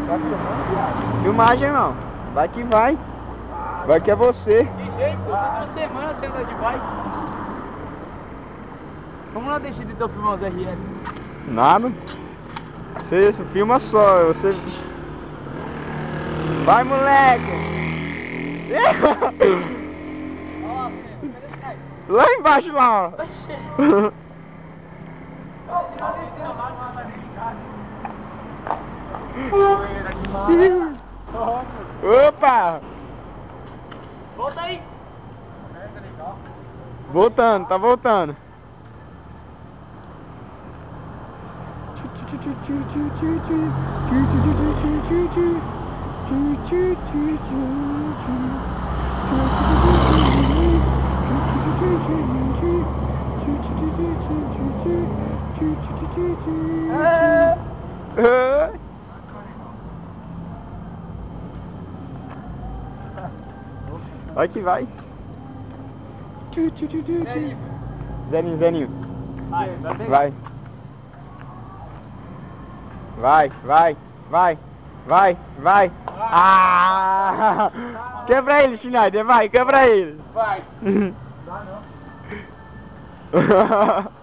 Tá filmando, viado? Filmagem, irmão. Vai que vai. Vai que é você. De jeito, eu tô 2 semanas sem andar de bike. Vamos lá deixar de eu filmar os RL. Nada. Você filma só. Você... Vai, moleque. Lá embaixo, lá. Ó. Opa! Volta aí! Voltando, tá voltando. Vai que vai. Zeninho, Zeninho. Vai. Vai, vai, vai, vai, vai. Ah! Quebra ele, Schneider, vai, quebra ele. Vai! Dá não.